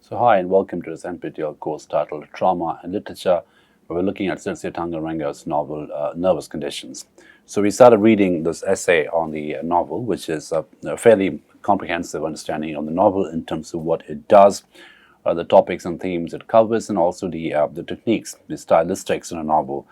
So hi and welcome to this NPTEL course titled Trauma and Literature, where we're looking at Dangarembga's novel Nervous Conditions. So we started reading this essay on the novel, which is a fairly comprehensive understanding of the novel in terms of what it does, the topics and themes it covers, and also the techniques, the stylistics in a novel,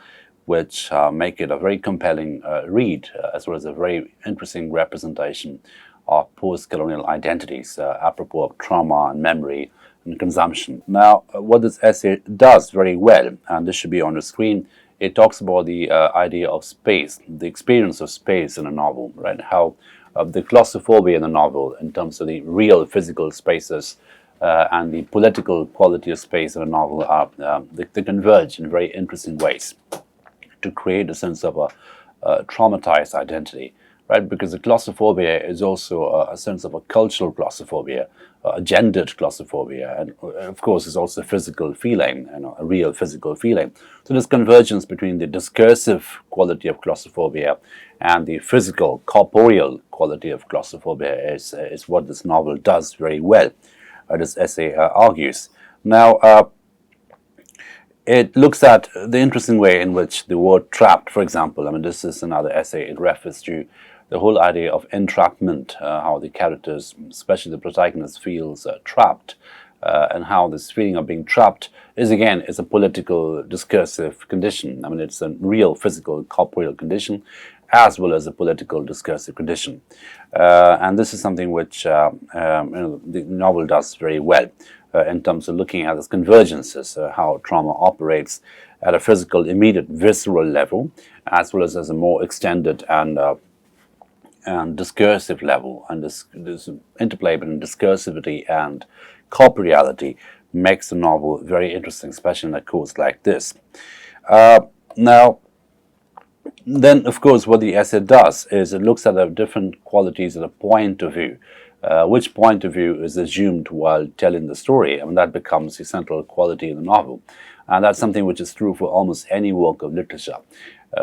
which make it a very compelling read, as well as a very interesting representation of post-colonial identities, apropos of trauma and memory and consumption. Now, what this essay does very well, and this should be on the screen, it talks about the idea of space, the experience of space in a novel, right? How the claustrophobia in the novel, in terms of the real physical spaces and the political quality of space in a novel, they converge in very interesting ways to create a sense of a traumatized identity, right? Because the claustrophobia is also a sense of a cultural claustrophobia, a gendered claustrophobia, and of course it's also a physical feeling, a real physical feeling. So this convergence between the discursive quality of claustrophobia and the physical, corporeal quality of claustrophobia is what this novel does very well, this essay argues. Now, it looks at the interesting way in which the word trapped, for example, this is another essay, it refers to the whole idea of entrapment, how the characters, especially the protagonist, feels trapped, and how this feeling of being trapped is a political discursive condition. It's a real physical, corporeal condition, as well as a political discursive condition. And this is something which the novel does very well in terms of looking at its convergences, how trauma operates at a physical, immediate, visceral level, as well as a more extended and discursive level. And this interplay between discursivity and corporeality makes the novel very interesting, especially in a course like this. Now, then, of course, what the essay does is it looks at the different qualities of a point of view. Which point of view is assumed while telling the story? That becomes the central quality in the novel. And that's something which is true for almost any work of literature.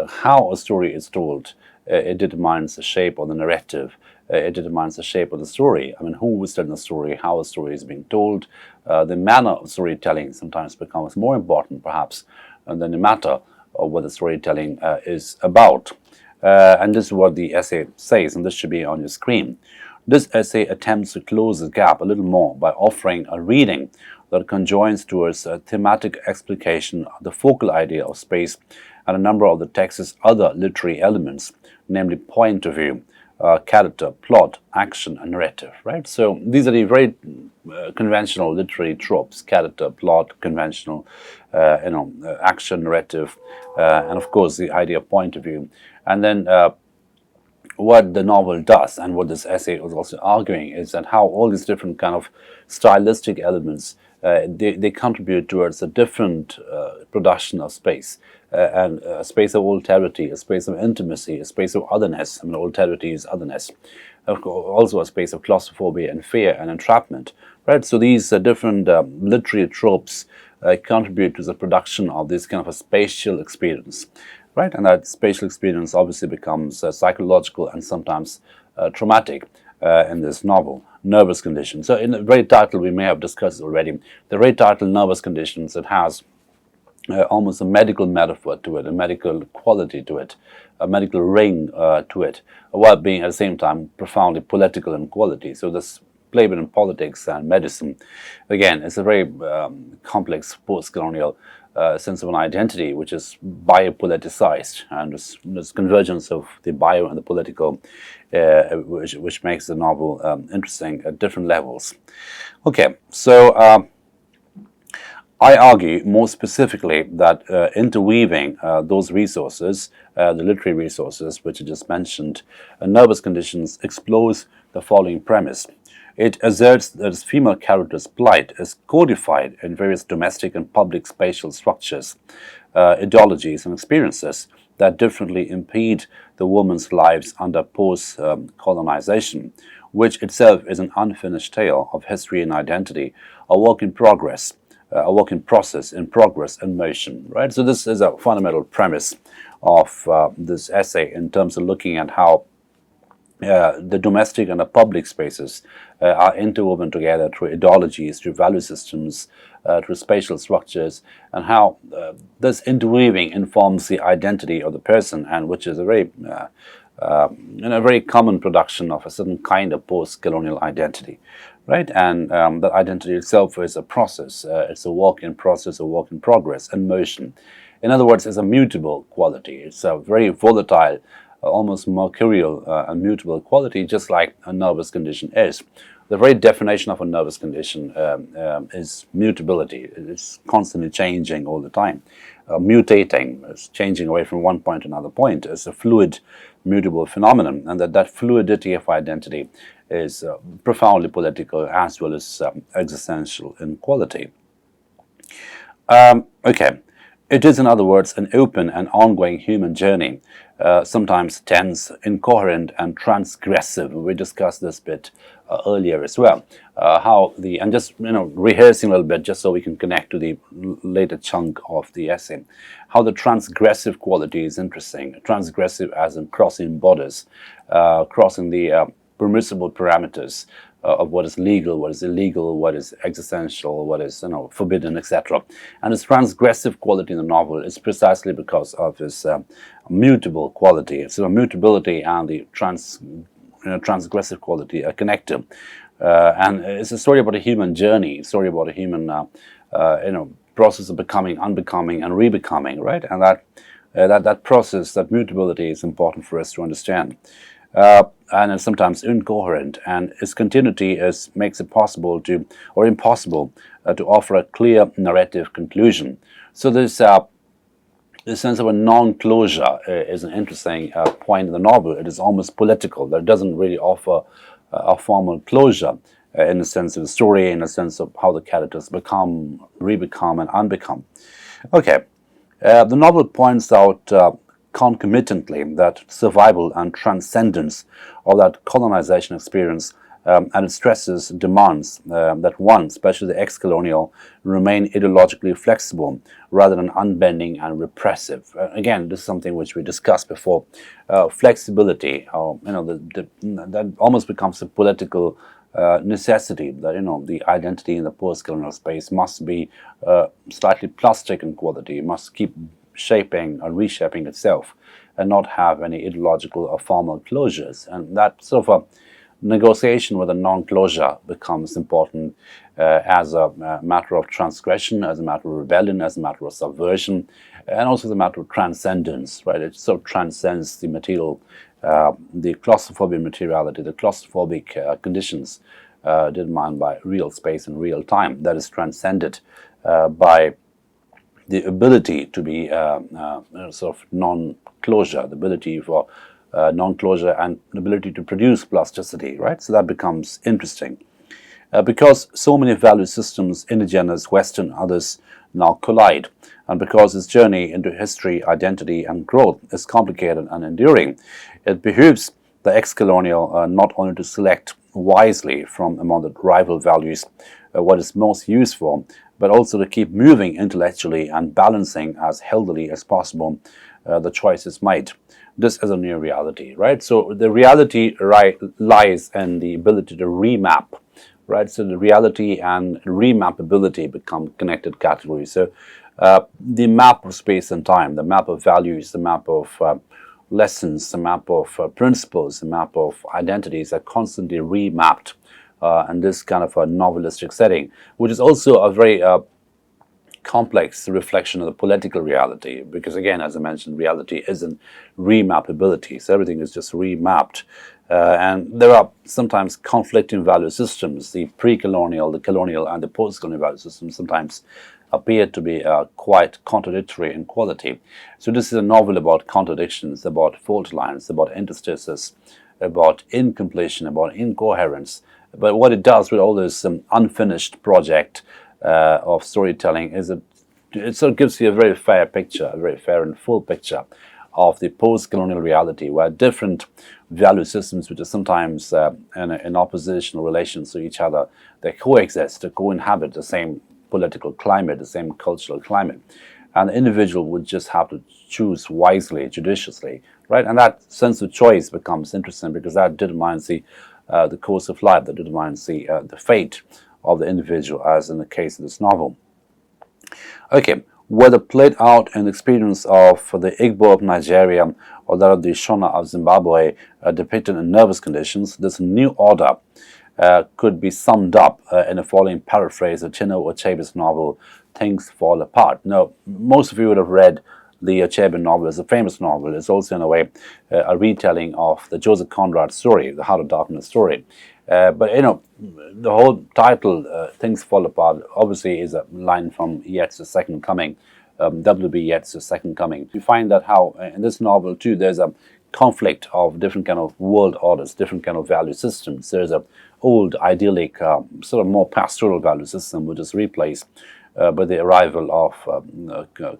How a story is told, it determines the shape of the narrative. It determines the shape of the story. Who is telling the story, how a story is being told. The manner of storytelling sometimes becomes more important, perhaps, than the matter of what the storytelling is about. And this is what the essay says, and this should be on your screen. This essay attempts to close the gap a little more by offering a reading that conjoins towards a thematic explication of the focal idea of space and a number of the text's other literary elements, namely point of view, character, plot, action, and narrative. Right. So these are the very conventional literary tropes: character, plot, conventional, action, narrative, and of course the idea of point of view. And then what the novel does, and what this essay was also arguing, is that how all these different kind of stylistic elements they contribute towards a different production of space, and a space of alterity, a space of intimacy, a space of otherness. Alterity is otherness. Also a space of claustrophobia and fear and entrapment. Right. So these different literary tropes contribute to the production of this kind of a spatial experience. Right, and that spatial experience obviously becomes psychological and sometimes traumatic in this novel, Nervous Conditions. So in the very title, we may have discussed already, the very title, Nervous Conditions, it has almost a medical metaphor to it, a medical quality to it, a medical ring to it, while being at the same time profoundly political in quality. So this play between politics and medicine, again, it's a very complex post-colonial sense of an identity which is biopoliticized, and this convergence of the bio and the political, which makes the novel interesting at different levels. Okay, so I argue more specifically that interweaving those resources, the literary resources which I just mentioned, Nervous Conditions explores the following premise. It asserts that its female character's plight is codified in various domestic and public spatial structures, ideologies, and experiences that differently impede the woman's lives under post-colonization, which itself is an unfinished tale of history and identity, a work in progress, a work in process, in progress, and motion. Right. So this is a fundamental premise of this essay in terms of looking at how the domestic and the public spaces are interwoven together through ideologies, through value systems, through spatial structures, and how this interweaving informs the identity of the person, and which is a very very common production of a certain kind of post-colonial identity, right? And that identity itself is a process. It's a work in process, a work in progress, and motion. In other words, it's a mutable quality. It's a very volatile, almost mercurial and mutable quality, just like a nervous condition is. The very definition of a nervous condition is mutability. It's constantly changing all the time, mutating. It's changing away from one point to another point. It's a fluid, mutable phenomenon, and that fluidity of identity is profoundly political as well as existential in quality. Okay. It is, in other words, an open and ongoing human journey, sometimes tense, incoherent, and transgressive. We discussed this bit earlier as well. And just rehearsing a little bit, just so we can connect to the later chunk of the essay, how the transgressive quality is interesting. Transgressive as in crossing borders, crossing the permissible parameters of what is legal, what is illegal, what is existential, what is forbidden, etc. And its transgressive quality in the novel is precisely because of its mutable quality. So mutability and the transgressive quality are connected, and it's a story about a human journey, a story about a human process of becoming, unbecoming, and rebecoming, right? And that process, that mutability, is important for us to understand. And it's sometimes incoherent, and its continuity makes it possible to, or impossible, to offer a clear narrative conclusion. So this sense of a non-closure is an interesting point in the novel. It is almost political. That doesn't really offer a formal closure in the sense of the story, in the sense of how the characters become, rebecome, and unbecome. Okay, the novel points out concomitantly that survival and transcendence of that colonization experience and it stresses demands that one, especially the ex-colonial, remain ideologically flexible rather than unbending and repressive. Again, this is something which we discussed before. Flexibility, that almost becomes a political necessity, that the identity in the post-colonial space must be slightly plastic in quality. It must keep shaping and reshaping itself and not have any ideological or formal closures. And that sort of a negotiation with a non-closure becomes important as a matter of transgression, as a matter of rebellion, as a matter of subversion, and also as a matter of transcendence, right? It sort of transcends the material, the claustrophobic materiality, the claustrophobic conditions determined by real space and real time. That is transcended by the ability to be sort of non-closure, the ability for non-closure and the ability to produce plasticity, right? So that becomes interesting. Because so many value systems, indigenous, Western, others, now collide, and because its journey into history, identity, and growth is complicated and enduring, it behooves the ex-colonial not only to select wisely from among the rival values what is most useful, but also to keep moving intellectually and balancing as healthily as possible the choices made. This is a new reality, right? So the reality lies in the ability to remap, right? So the reality and remappability become connected categories. So the map of space and time, the map of values, the map of lessons, the map of principles, the map of identities are constantly remapped in this kind of a novelistic setting, which is also a very complex reflection of the political reality, because again, as I mentioned, reality isn't remappability, so everything is just remapped, and there are sometimes conflicting value systems. The pre-colonial, the colonial, and the post-colonial value systems sometimes appear to be quite contradictory in quality. So this is a novel about contradictions, about fault lines, about interstices, about incompletion, about incoherence. But what it does with all this unfinished project of storytelling is it sort of gives you a very fair picture, a very fair and full picture of the post-colonial reality, where different value systems, which are sometimes in oppositional relations to each other, they coexist, they co-inhabit the same political climate, the same cultural climate. And the individual would just have to choose wisely, judiciously, right? And that sense of choice becomes interesting because that determines the course of life, that determines the fate of the individual, as in the case of this novel. Okay, whether played out in the experience of the Igbo of Nigeria or that of the Shona of Zimbabwe, depicted in nervous conditions, this new order could be summed up in the following paraphrase of Chinua Achebe's novel, Things Fall Apart. Now, most of you would have read the Achebe novel. It's a famous novel. It's also, in a way, a retelling of the Joseph Conrad story, the Heart of Darkness story. But, you know, the whole title, Things Fall Apart, obviously is a line from Yeats' Second Coming, W.B. Yeats' Second Coming. You find that how, in this novel, too, there's a conflict of different kind of world orders, different kind of value systems. There's a old, idyllic, sort of more pastoral value system, which is replaced by the arrival of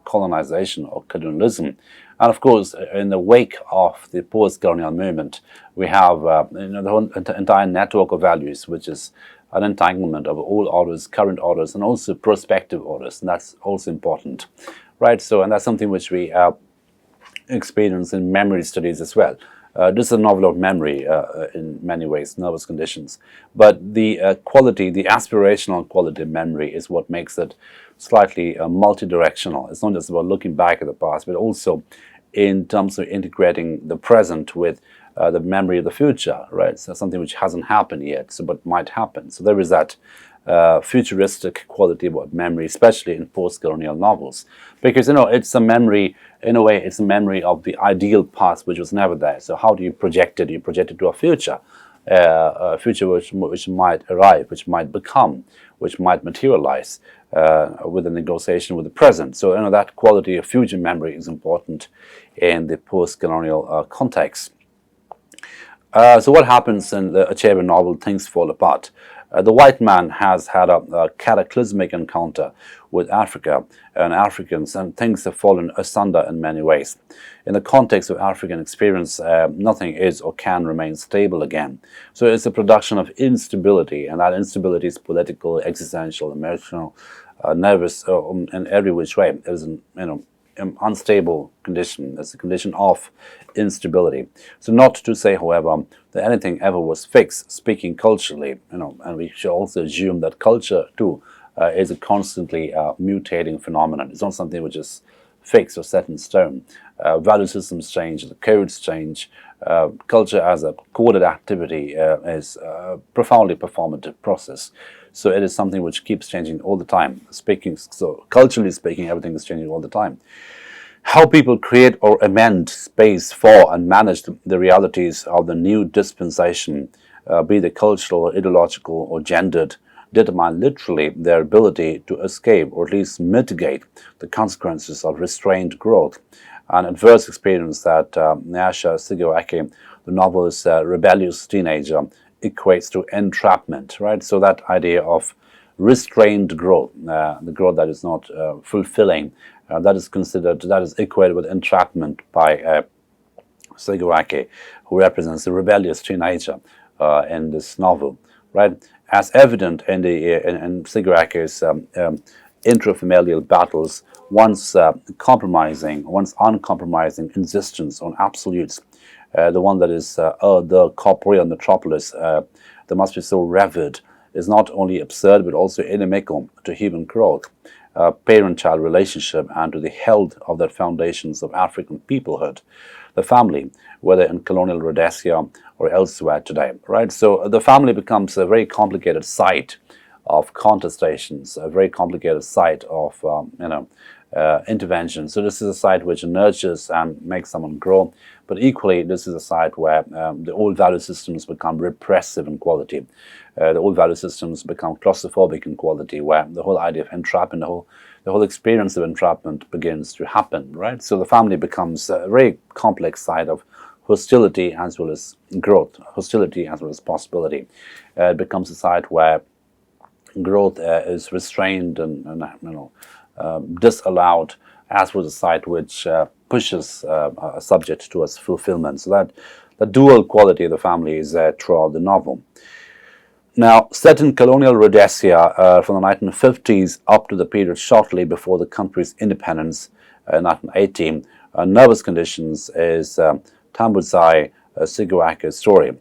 colonization or colonialism. And of course, in the wake of the post-colonial movement, we have the whole entire network of values, which is an entanglement of old orders, current orders, and also prospective orders. And that's also important, right? So, and that's something which we experience in memory studies as well. This is a novel of memory in many ways, nervous conditions. But the quality, the aspirational quality of memory is what makes it slightly multi-directional. It's not just about looking back at the past, but also in terms of integrating the present with the memory of the future, right? So something which hasn't happened yet, so but might happen. So there is that futuristic quality about memory, especially in post-colonial novels, because it's a memory. In a way, it's a memory of the ideal past, which was never there. So how do you project it? You project it to a future which might arrive, which might become, which might materialize with a negotiation with the present. So that quality of future memory is important in the post-colonial context. So what happens in the Achebe novel, Things Fall Apart? The white man has had a cataclysmic encounter with Africa and Africans, and things have fallen asunder in many ways. In the context of African experience, nothing is or can remain stable again. So it's a production of instability, and that instability is political, existential, emotional, nervous, in every which way. It is an unstable condition. It's a condition of instability. So not to say, however, that anything ever was fixed, speaking culturally, and we should also assume that culture too is a constantly mutating phenomenon. It's not something which is fixed or set in stone. Value systems change, the codes change. Culture as a coded activity is a profoundly performative process. So it is something which keeps changing all the time. So culturally speaking, everything is changing all the time. How people create or amend space for and manage the realities of the new dispensation, be they cultural, or ideological, or gendered, determine literally their ability to escape or at least mitigate the consequences of restrained growth. An adverse experience that Nyasha Sigawake, the novel's rebellious teenager, equates to entrapment, right? So that idea of restrained growth, the growth that is not fulfilling, that is equated with entrapment by Sigawake, who represents the rebellious teenager in this novel, right? As evident in Sigawake's intrafamilial battles, one's uncompromising insistence on absolutes, the one that is the corporeal metropolis that must be so revered, is not only absurd but also inimical to human growth, parent-child relationship, and to the health of the foundations of African peoplehood, the family, whether in colonial Rhodesia or elsewhere today, right? So the family becomes a very complicated site of contestations, a very complicated site of intervention. So this is a site which nurtures and makes someone grow, but equally this is a site where the old value systems become repressive in quality. The old value systems become claustrophobic in quality, where the whole idea of entrapment, the whole experience of entrapment begins to happen, right? So the family becomes a very complex site of hostility as well as growth, hostility as well as possibility. It becomes a site where growth is restrained and disallowed, as was a site which pushes a subject towards fulfillment. So that the dual quality of the family is there throughout the novel. Now, set in colonial Rhodesia from the 1950s up to the period shortly before the country's independence in 1918, nervous conditions is Tambudzai Siguake's story.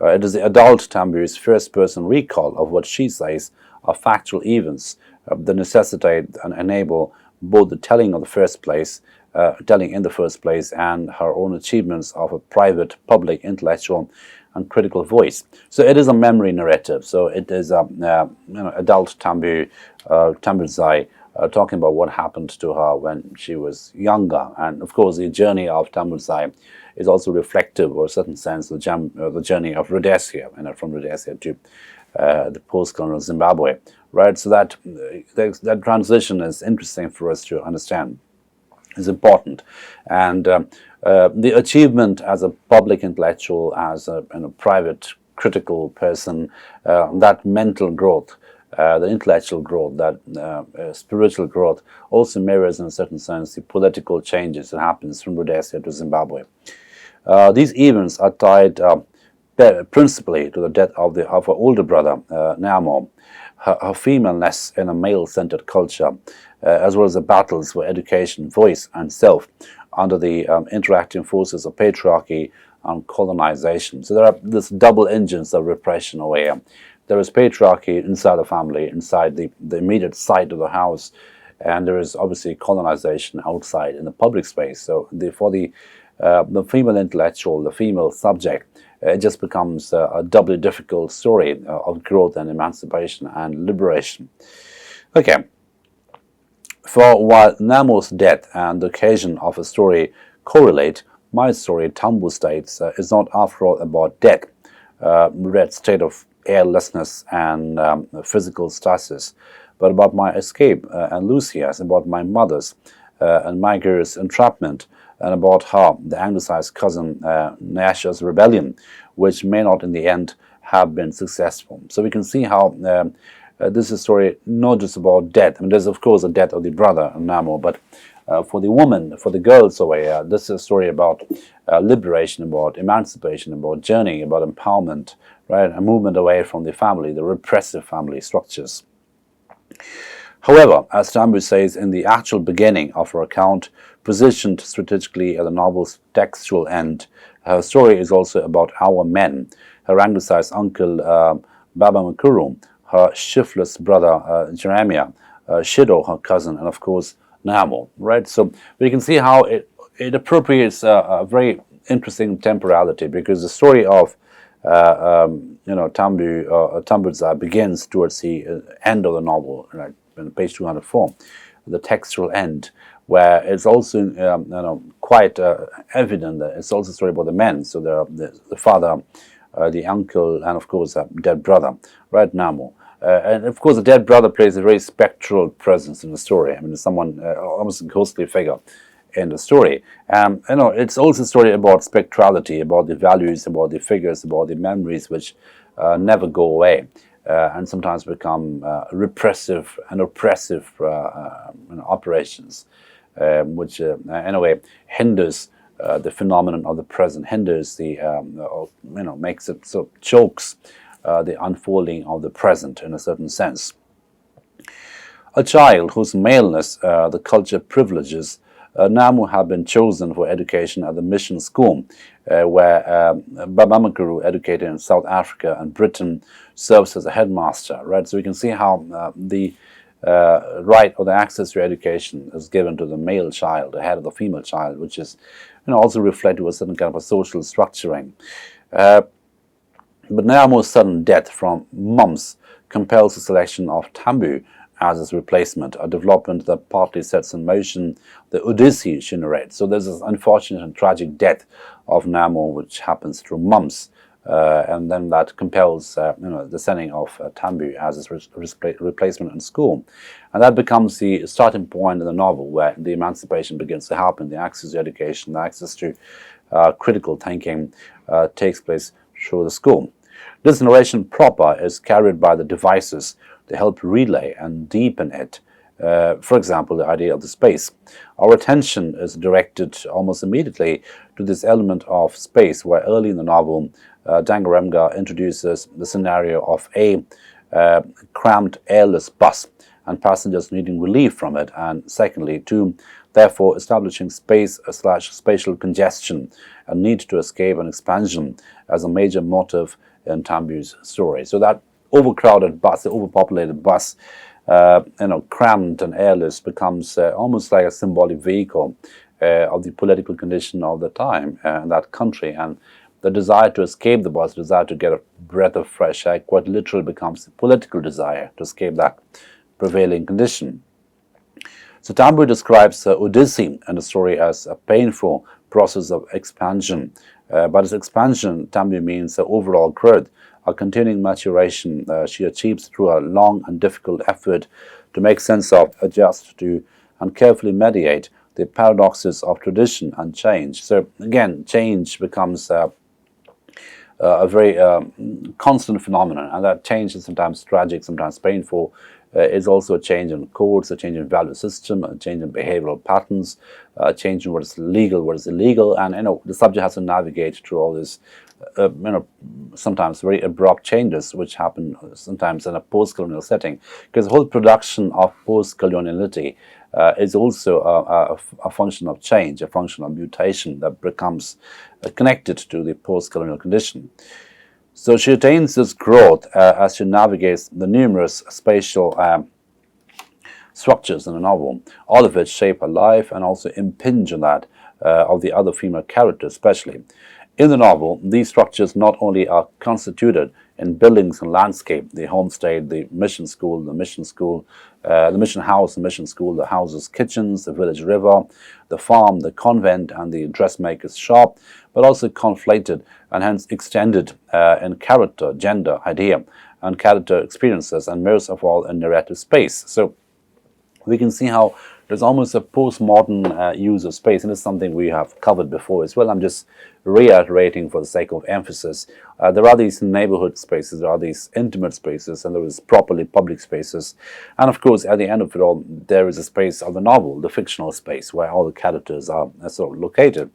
It is the adult Tambu's first-person recall of what she says are factual events that necessitate and enable both the telling in the first place and her own achievements of a private, public, intellectual and critical voice. So it is a memory narrative. So it is adult Tambudzai talking about what happened to her when she was younger. And of course the journey of Tambudzai is also reflective, or in a certain sense, the journey of Rhodesia, from Rhodesia to the post-colonial Zimbabwe, right? So that transition is interesting for us to understand, is important. And the achievement as a public intellectual, as a private critical person, that mental growth, the intellectual growth, that spiritual growth also mirrors in a certain sense the political changes that happens from Rhodesia to Zimbabwe. These events are tied principally to the death of her older brother, Namo, her femaleness in a male-centered culture, as well as the battles for education, voice and self under the interacting forces of patriarchy and colonization. So there are this double engines of repression where there is patriarchy inside the family, inside the immediate site of the house, and there is obviously colonization outside in the public space. So for the female intellectual, the female subject, it just becomes a doubly difficult story of growth and emancipation and liberation. Okay. For while Namo's death and the occasion of a story correlate, my story, Tambu states, is not after all about death, red state of airlessness and physical stasis, but about my escape and Lucia's, about my mother's and my girl's entrapment, and about her, the anglicized cousin Nyasha's rebellion, which may not in the end have been successful. So we can see how this is a story not just about death. I mean, there's of course the death of the brother Namo, but for the woman, for the girls away, this is a story about liberation, about emancipation, about journey, about empowerment, right? A movement away from the family, the repressive family structures. However, as Tambu says in the actual beginning of her account, positioned strategically at the novel's textual end, her story is also about our men, her anglicized uncle Baba Makuru, her shiftless brother Jeremiah, Shido, her cousin, and of course Namo, right? So we can see how it appropriates a very interesting temporality, because the story of Tambudzai begins towards the end of the novel, right, on page 204, the textual end, where it's also quite evident that it's also a story about the men. So there are the father, the uncle, and of course a dead brother, right, Namo. And of course the dead brother plays a very spectral presence in the story. I mean, someone almost a ghostly figure in the story. It's also a story about spectrality, about the values, about the figures, about the memories which never go away and sometimes become repressive and oppressive operations, which in a way hinders the phenomenon of the present, hinders the makes it so chokes the unfolding of the present in a certain sense. A child whose maleness the culture privileges, Namu had been chosen for education at the mission school, where Baba Makuru, educated in South Africa and Britain, serves as a headmaster. Right, so we can see how the right or the access to education is given to the male child ahead of the female child, which is also reflective of a certain kind of a social structuring. But Namu's sudden death from mumps compels the selection of Tambu as its replacement, a development that partly sets in motion the Odyssey she narrates. So there's this unfortunate and tragic death of Namo, which happens through mumps, and then that compels the sending of Tambu as its replacement in school. And that becomes the starting point in the novel, where the emancipation begins to happen, the access to education, the access to critical thinking takes place through the school. This narration proper is carried by the devices to help relay and deepen it. For example, the idea of the space. Our attention is directed almost immediately to this element of space, where early in the novel, Dangarembga introduces the scenario of a cramped, airless bus and passengers needing relief from it, and secondly, to therefore establishing space/spatial congestion, a need to escape and expansion as a major motive in Tambu's story. So that overcrowded bus, the overpopulated bus, crammed and airless, becomes almost like a symbolic vehicle of the political condition of the time in that country, and the desire to escape the bus, the desire to get a breath of fresh air, quite literally becomes a political desire to escape that prevailing condition. So Tambu describes Odyssey and the story as a painful process of expansion. But as expansion, Tambu means overall growth, a continuing maturation she achieves through a long and difficult effort to make sense of, adjust to, and carefully mediate the paradoxes of tradition and change. So again, change becomes a very constant phenomenon, and that change is sometimes tragic, sometimes painful. Is also a change in codes, a change in value system, a change in behavioral patterns, a change in what is legal, what is illegal, and the subject has to navigate through all this, sometimes very abrupt changes which happen sometimes in a post-colonial setting, because the whole production of post-coloniality is also a function of change, a function of mutation that becomes connected to the post-colonial condition. So she attains this growth as she navigates the numerous spatial structures in the novel, all of which shape her life and also impinge on that of the other female characters especially. In the novel, these structures not only are constituted in buildings and landscape, the homestead, the mission school, the mission house, the mission school, the houses, kitchens, the village river, the farm, the convent, and the dressmaker's shop, but also conflated and hence extended in character, gender, idea, and character experiences, and most of all in narrative space. So we can see how there's almost a postmodern use of space, and it's something we have covered before as well. I'm just reiterating for the sake of emphasis. There are these neighborhood spaces, there are these intimate spaces, and there is properly public spaces. And of course, at the end of it all, there is a space of the novel, the fictional space, where all the characters are sort of located.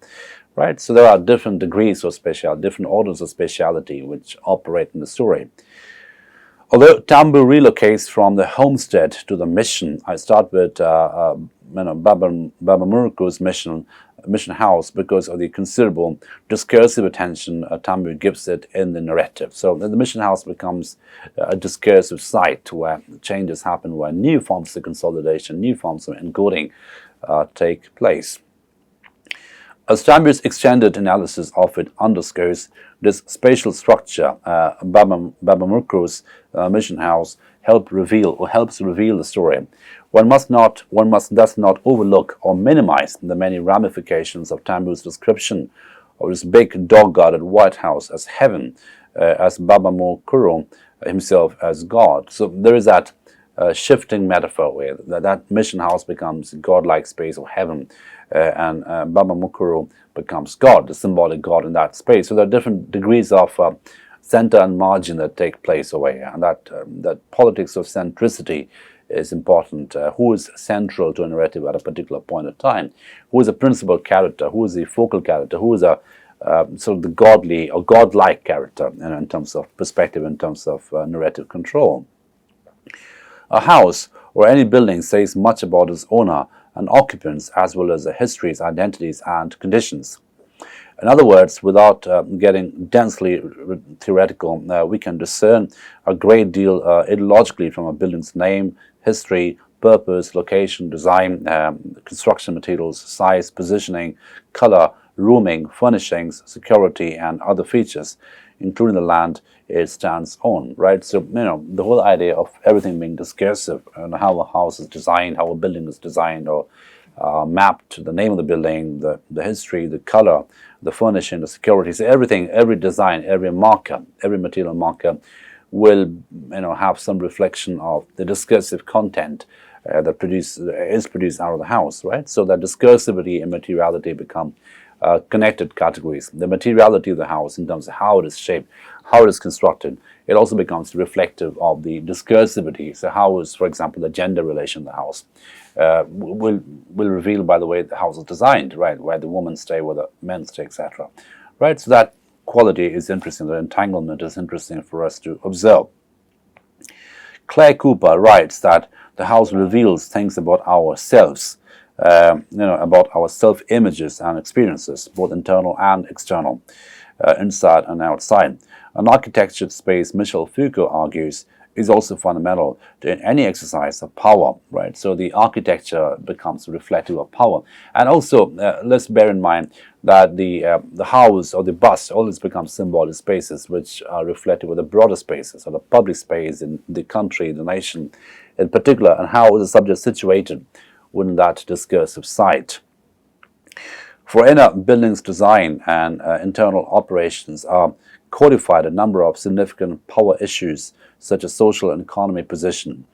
Right? So there are different degrees of spatiality, different orders of spatiality which operate in the story. Although Tambu relocates from the homestead to the mission, I start with Baba Murko's mission house because of the considerable discursive attention Tambu gives it in the narrative. So the mission house becomes a discursive site where changes happen, where new forms of consolidation, new forms of encoding take place. As Tambu's extended analysis of it underscores, this spatial structure, Baba Murko's mission house, helps reveal the story. One must thus not overlook or minimize the many ramifications of Tambu's description of this big dog-guarded White House as heaven, as Baba Murko himself as God. So there is that shifting metaphor where that mission house becomes godlike space of heaven, and Baba Murko becomes God, the symbolic God in that space. So there are different degrees of center and margin that take place over here, and that politics of centricity is important. Who is central to a narrative at a particular point of time? Who is a principal character? Who is the focal character? Who is a sort of the godly or godlike character in terms of perspective, in terms of narrative control? A house or any building says much about its owner and occupants, as well as their histories, identities, and conditions. In other words, without getting densely theoretical, we can discern a great deal ideologically from a building's name, history, purpose, location, design, construction materials, size, positioning, color, rooming, furnishings, security, and other features, including the land it stands on, right? So, the whole idea of everything being discursive and how a house is designed, how a building is designed or mapped, the name of the building, the history, the color, the furnishing, the security, so everything, every design, every marker, every material marker will, have some reflection of the discursive content that is produced out of the house, right? So that discursivity and materiality become connected categories. The materiality of the house in terms of how it is shaped, how it is constructed, it also becomes reflective of the discursivity. So how is, for example, the gender relation in the house will reveal by the way the house is designed, right? Where the women stay, where the men stay, etc. Right? So that quality is interesting, the entanglement is interesting for us to observe. Claire Cooper writes that the house reveals things about ourselves. about our self-images and experiences, both internal and external, inside and outside. An architectured space, Michel Foucault argues, is also fundamental to any exercise of power, right? So the architecture becomes reflective of power. And also, let's bear in mind that the house or the bust always becomes symbolic spaces which are reflective of the broader spaces, or the public space in the country, the nation in particular, and how the subject is situated within that discursive site. For inner buildings design and internal operations are codified a number of significant power issues such as social and economic position,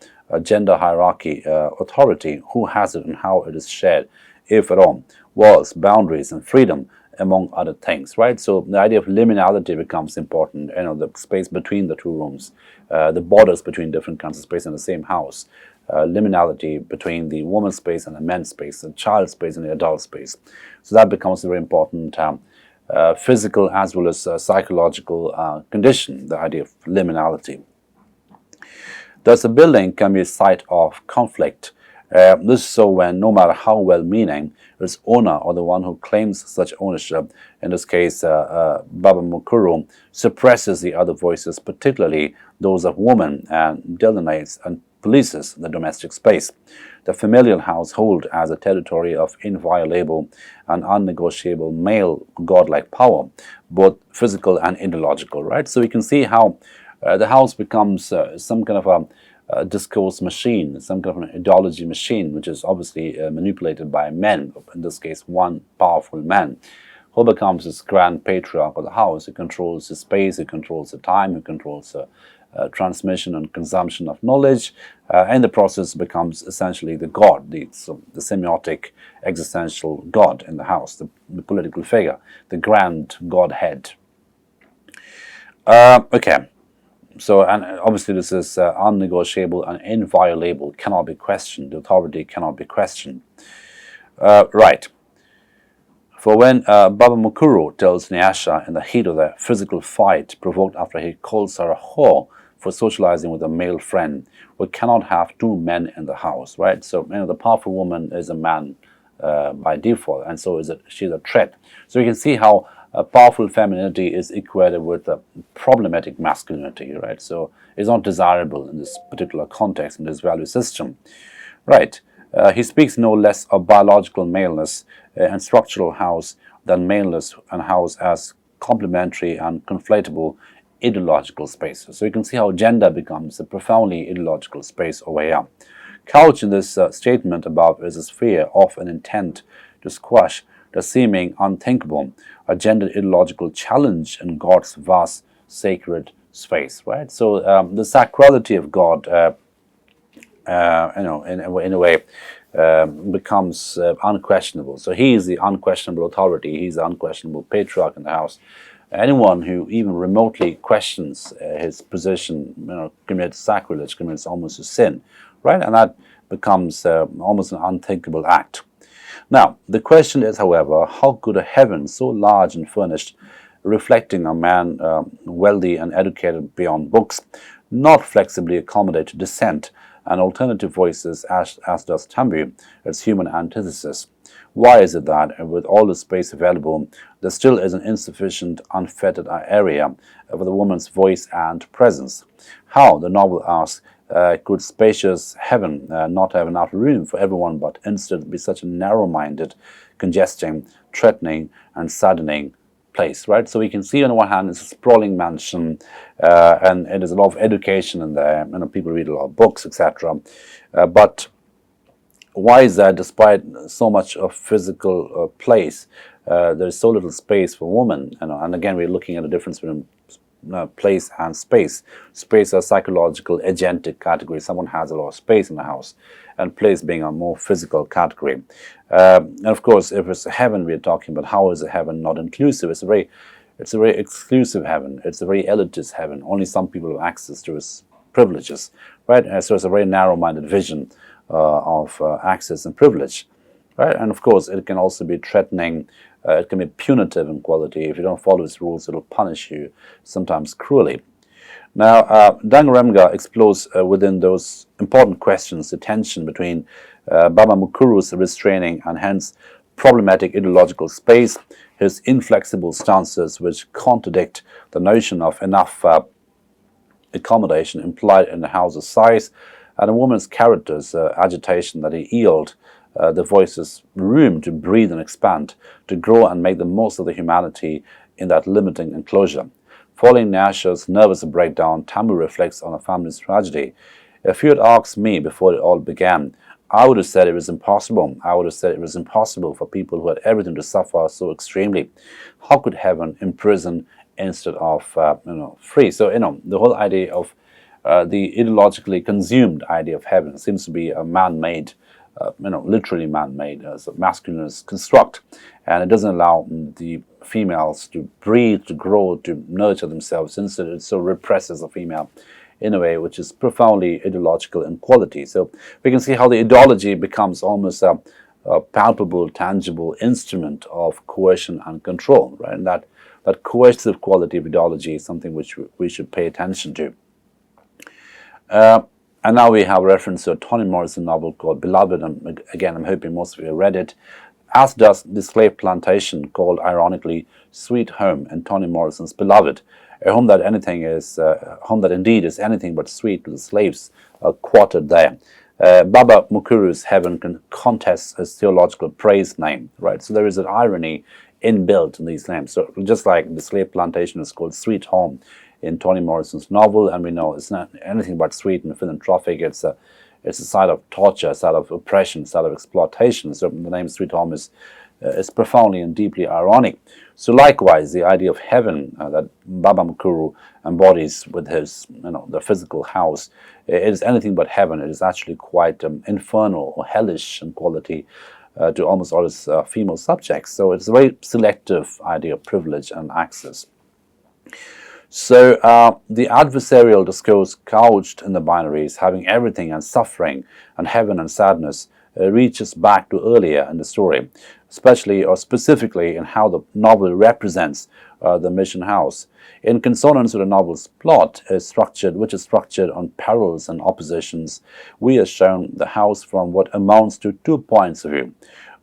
gender hierarchy, authority, who has it and how it is shared, if at all, walls, boundaries, and freedom, among other things, right? So the idea of liminality becomes important, the space between the two rooms, the borders between different kinds of space in the same house, liminality between the woman's space and the men's space, the child space and the adult space. So that becomes a very important physical as well as psychological condition, the idea of liminality. Thus, a building can be a site of conflict. This is so when, no matter how well-meaning, its owner or the one who claims such ownership, in this case Baba Mukuru, suppresses the other voices, particularly those of women, and delineates and polices the domestic space, the familial household, as a territory of inviolable and unnegotiable male godlike power, both physical and ideological, right? So we can see how the house becomes some kind of a discourse machine, some kind of an ideology machine, which is obviously manipulated by men, in this case one powerful man, who becomes this grand patriarch of the house. He controls the space, he controls the time, he controls the transmission and consumption of knowledge, and the process becomes essentially the god, the semiotic existential god in the house, the political figure, the grand godhead. Okay. So, and obviously this is unnegotiable and inviolable, cannot be questioned. The authority cannot be questioned. Right. For when Baba Mukuru tells Nyasha in the heat of the physical fight provoked after he calls her a whore for socializing with a male friend, we cannot have two men in the house, right? So, the powerful woman is a man by default, and so she's a threat. So you can see how a powerful femininity is equated with a problematic masculinity, right? So it's not desirable in this particular context, in this value system, right? He speaks no less of biological maleness and structural house than maleness and house as complementary and conflatable ideological spaces. So you can see how gender becomes a profoundly ideological space over here. Couched in this statement above is a sphere of an intent to squash the seeming unthinkable, a gender ideological challenge in God's vast sacred space, right? So the sacrality of God, in a way, becomes unquestionable. So he is the unquestionable authority. He's the unquestionable patriarch in the house. Anyone who even remotely questions his position, commits sacrilege, commits almost a sin, right? And that becomes almost an unthinkable act. Now, the question is, however, how could a heaven so large and furnished, reflecting a man wealthy and educated beyond books, not flexibly accommodate dissent and alternative voices as does Tambu, its human antithesis? Why is it that, with all the space available, there still is an insufficient, unfettered area for the woman's voice and presence? How, the novel asks, could spacious heaven not have enough room for everyone, but instead be such a narrow-minded, congesting, threatening, and saddening place, right? So we can see on the one hand it's a sprawling mansion, and there's a lot of education in there, people read a lot of books, etc. But why is that, despite so much of physical place, there's so little space for women? And again, we're looking at the difference between place and space. Space as psychological, agentic category. Someone has a lot of space in the house, and place being a more physical category. And of course, if it's a heaven we're talking about, how is a heaven not inclusive? It's a very exclusive heaven. It's a very elitist heaven. Only some people have access to its privileges, right? And so it's a very narrow-minded vision of access and privilege, right? And of course, it can also be threatening. It can be punitive in quality. If you don't follow its rules, it'll punish you, sometimes cruelly. Now, Dangarembga explores within those important questions the tension between Baba Mukuru's restraining and hence problematic ideological space, his inflexible stances which contradict the notion of enough accommodation implied in the house's size, and a woman's character's agitation that he yield the voice's room to breathe and expand, to grow and make the most of the humanity in that limiting enclosure. Following Nasher's nervous breakdown, Tamu reflects on a family's tragedy. If you had asked me before it all began, I would have said it was impossible. I would have said it was impossible for people who had everything to suffer so extremely. How could heaven imprison instead of free? So the whole idea of the ideologically consumed idea of heaven seems to be a man-made, literally man-made, as a masculinist construct, and it doesn't allow the females to breathe, to grow, to nurture themselves. Instead, it so represses a female in a way which is profoundly ideological in quality. So we can see how the ideology becomes almost a palpable, tangible instrument of coercion and control, right? And that coercive quality of ideology is something which we should pay attention to. And now we have a reference to a Toni Morrison novel called Beloved, and again, I'm hoping most of you have read it, as does the slave plantation called, ironically, Sweet Home in Toni Morrison's Beloved, a home that indeed is anything but sweet, with the slaves quartered there. Baba Mukuru's heaven contests his theological praise name, right? So there is an irony inbuilt in these names. So just like the slave plantation is called Sweet Home in Toni Morrison's novel, and we know it's not anything but sweet and philanthropic. It's a side of torture, a side of oppression, a side of exploitation. So the name Sweet Home is profoundly and deeply ironic. So likewise, the idea of heaven that Baba Mukuru embodies with his, the physical house, it is anything but heaven. It is actually quite infernal or hellish in quality to almost all its female subjects. So it's a very selective idea of privilege and access. So the adversarial discourse couched in the binaries, having everything and suffering and heaven and sadness, reaches back to earlier in the story, especially or specifically in how the novel represents the mission house. In consonance with the novel's plot, which is structured on parallels and oppositions, we are shown the house from what amounts to 2 points of view.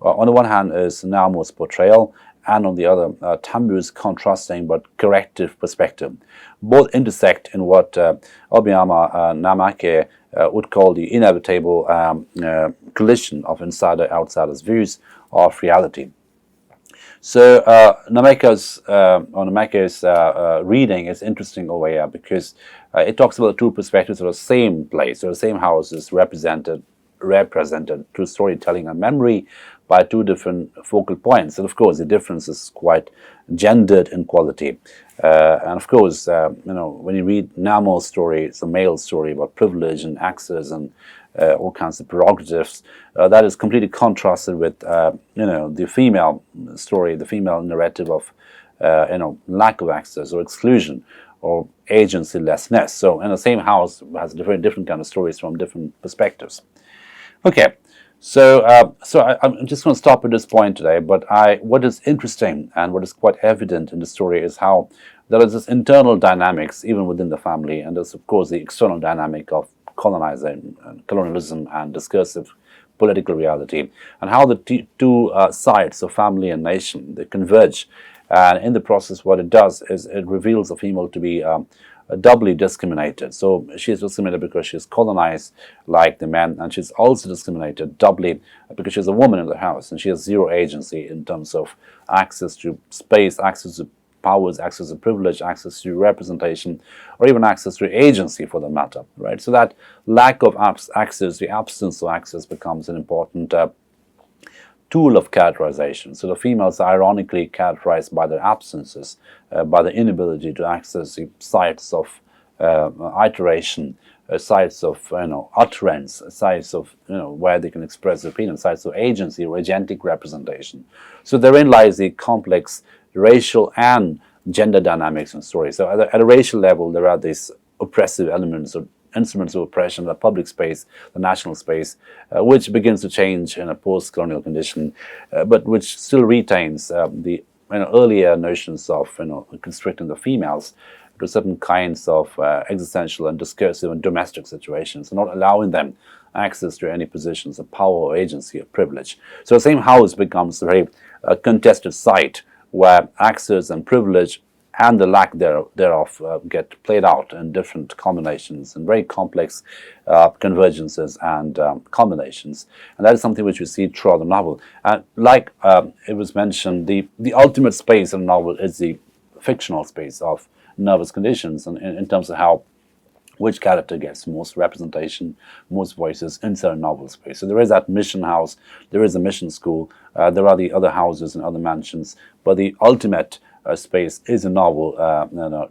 On the one hand is Namu's portrayal, and on the other, Tamu's contrasting but corrective perspective. Both intersect in what Obiama Namake would call the inevitable collision of insider-outsider's views of reality. So Namake's reading is interesting over here because it talks about the two perspectives of the same place, so the same house is represented through storytelling and memory by two different focal points. And of course, the difference is quite gendered in quality. And of course, when you read Namo's story, it's a male story about privilege and access and all kinds of prerogatives. That is completely contrasted with, the female story, the female narrative of, lack of access or exclusion or agency-lessness. So in the same house has very different kind of stories from different perspectives. Okay, so I'm just going to stop at this point today, but what is interesting and what is quite evident in the story is how there is this internal dynamics even within the family, and there's of course the external dynamic of colonialism and discursive political reality, and how the two sides of family and nation, they converge, and in the process what it does is it reveals a female to be doubly discriminated. So she is discriminated because she is colonized like the man, and she's also discriminated doubly because she's a woman in the house and she has zero agency in terms of access to space, access to powers, access to privilege, access to representation, or even access to agency for the matter, right? So that lack of access, the absence of access, becomes an important tool of characterization. So the females are ironically characterized by their absences, by the inability to access the sites of iteration, sites of utterance, sites of where they can express opinion, sites of agency or agentic representation. So therein lies the complex racial and gender dynamics in story. So at a racial level, there are these oppressive elements or instruments of oppression, the public space, the national space, which begins to change in a post-colonial condition, but which still retains the earlier notions of constricting the females to certain kinds of existential and discursive and domestic situations, and not allowing them access to any positions of power or agency or privilege. So the same house becomes a very contested site where access and privilege and the lack thereof get played out in different combinations and very complex convergences and combinations. And that is something which we see throughout the novel. And like it was mentioned, the ultimate space in the novel is the fictional space of nervous conditions, and in terms of how which character gets most representation, most voices inside a novel space. So there is that mission house, there is a mission school, there are the other houses and other mansions, but the ultimate space is a novel,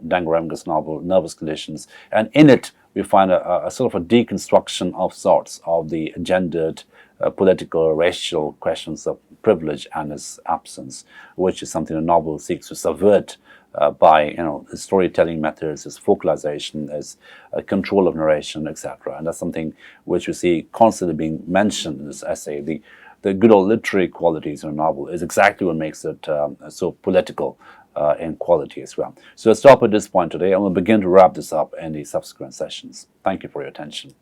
Dangarembga's novel, Nervous Conditions, and in it we find a sort of a deconstruction of sorts of the gendered, political, racial questions of privilege and its absence, which is something the novel seeks to subvert by storytelling methods, its focalization, its control of narration, etc. And that's something which we see constantly being mentioned in this essay. The good old literary qualities in a novel is exactly what makes it so political in quality as well. So let's stop at this point today, and we'll begin to wrap this up in the subsequent sessions. Thank you for your attention.